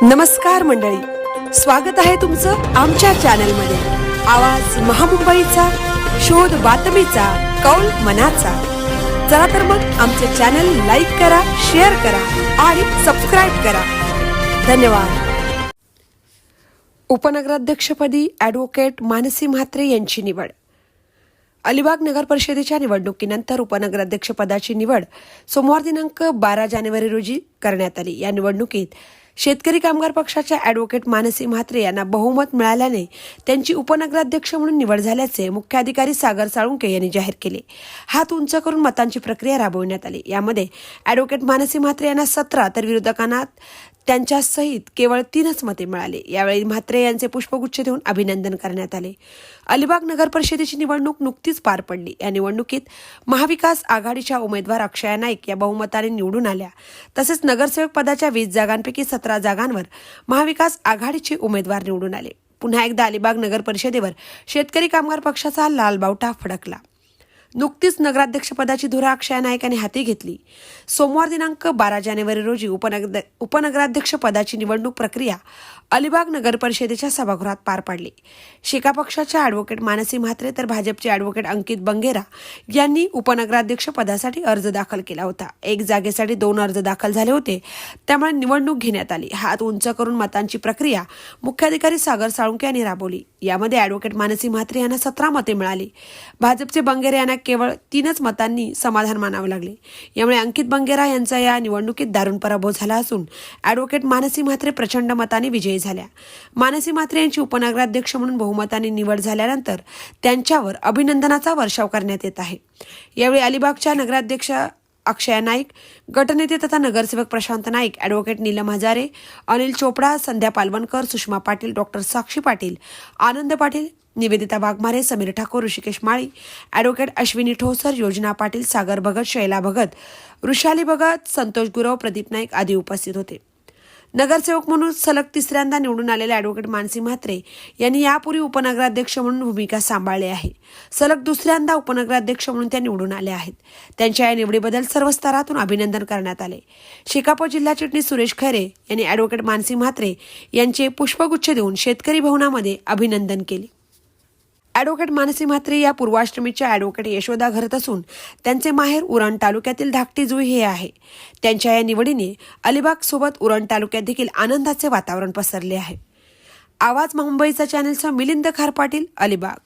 नमस्कार मंडळी, स्वागत आहे तुमचं आमच्या चॅनलमध्ये। आवाज महामुंबईचा, शोध बातमीचा, कौल मनाचा। चला तर मग आमचे चॅनल लाईक करा, शेअर करा आणि सबस्क्राइब करा। धन्यवाद। उपनगराध्यक्षपदी ॲडव्होकेट मानसी म्हात्रे यांची निवड। अलिबाग नगर परिषदेच्या निवडणुकीनंतर उपनगराध्यक्षपदाची निवड सोमवार दिनांक 12 जानेवारी रोजी करण्यात आली। या निवडणुकीत शेतकरी कामगार पक्षाच्या ॲडव्होकेट मानसी म्हात्रे यांना बहुमत मिळाल्याने त्यांची उपनगराध्यक्ष म्हणून निवड झाल्याचे मुख्याधिकारी सागर साळुंके यांनी जाहीर केले। हात उंच करून मतांची प्रक्रिया राबविण्यात आली। यामध्ये ॲडव्होकेट मानसी म्हात्रे यांना 17 तर विरोधकांना त्यांच्या सहित केवळ 3च मते मिळाले। यावेळी म्हात्रे यांचे पुष्पगुच्छ देऊन अभिनंदन करण्यात आले। अलिबाग नगर परिषदेची निवडणूक नुकतीच पार पडली। या निवडणुकीत महाविकास आघाडीच्या उमेदवार अक्षया नाईक या बहुमताने निवडून आल्या। तसेच नगरसेवक पदाच्या 20 जागांपैकी 17 जागांवर महाविकास आघाडीचे उमेदवार निवडून आले। पुन्हा एकदा अलिबाग नगर परिषदेवर शेतकरी कामगार पक्षाचा लालबावटा फडकला। नुकतीच नगराध्यक्षपदाची धुरा अक्षया नाईक यांनी हाती घेतली। सोमवार दिनांक 12 जानेवारी रोजी उपनगराध्यक्ष पदाची निवडणूक प्रक्रिया अलिबाग नगर परिषदेच्या सभागृहात पार पडली। शेका पक्षाच्या ॲडव्होकेट मानसी म्हात्रे तर भाजपचे ॲडव्होकेट अंकित बंगेरा यांनी उपनगराध्यक्ष पदासाठी अर्ज दाखल केला होता। एक जागेसाठी 2 अर्ज दाखल झाले होते, त्यामुळे निवडणूक घेण्यात आली। हात उंच करून मतांची प्रक्रिया मुख्याधिकारी सागर साळुंके यांनी राबवली। यामध्ये ॲडव्होकेट मानसी म्हात्रे यांना 17 मते मिळाली। भाजपचे बंगेरा यांना केवळ 3च मतांनी समाधान मानावे लागले। यामुळे अंकित बंगेरा यांचा या निवडणुकीत दारुण पराभव झाला असून ॲडव्होकेट मानसी म्हात्रे प्रचंड मताने विजयी झाल्या। मानसी म्हात्रे यांची उपनगराध्यक्ष म्हणून बहुमताने निवड झाल्यानंतर त्यांच्यावर अभिनंदनाचा वर्षाव करण्यात येत आहे। यावेळी अलिबागच्या नगराध्यक्ष अक्षया नाईक, गटनेते तथा नगरसेवक प्रशांत नाईक, ॲडव्होकेट नीलम हजारे, अनिल चोपडा, संध्या पालवणकर, सुषमा पाटील, डॉक्टर साक्षी पाटील, आनंद पाटील, निवेदिता वाघमारे, समीर ठाकूर, ऋषिकेश माळी, ॲडव्होकेट अश्विनी ठोसर, योजना पाटील, सागर भगत, शैला भगत, वृषाली भगत, संतोष गुरव, प्रदीप नाईक आदी उपस्थित होते। नगरसेवक म्हणून सलग 3ऱ्यांदा निवडून आलेल्या ॲडव्होकेट मानसी म्हात्रे यांनी यापूर्वी उपनगराध्यक्ष म्हणून भूमिका सांभाळली आहे। सलग 2ऱ्यांदा उपनगराध्यक्ष म्हणून त्या निवडून आल्या आहेत। त्यांच्या या निवडीबद्दल सर्व स्तरातून अभिनंदन करण्यात आले। शेकाप जिल्हा चिटणीस सुरेश खैरे यांनी ॲडव्होकेट मानसी म्हात्रे यांचे पुष्पगुच्छ देऊन शेतकरी भवनामध्ये अभिनंदन केले। ॲडव्होकेट मानसी म्हात्रे या पूर्वाश्रमीच्या ॲडव्होकेट यशोदा घरत असून त्यांचे माहेर उरण तालुक्यातील धाकटी जुई हे आहे। त्यांच्या या निवडीने अलिबाग सोबत उरण तालुक्यात देखील आनंदाचे वातावरण पसरले आहे। आवाज मुंबईचा चॅनलचा मिलिंद खार पाटील, अलिबाग।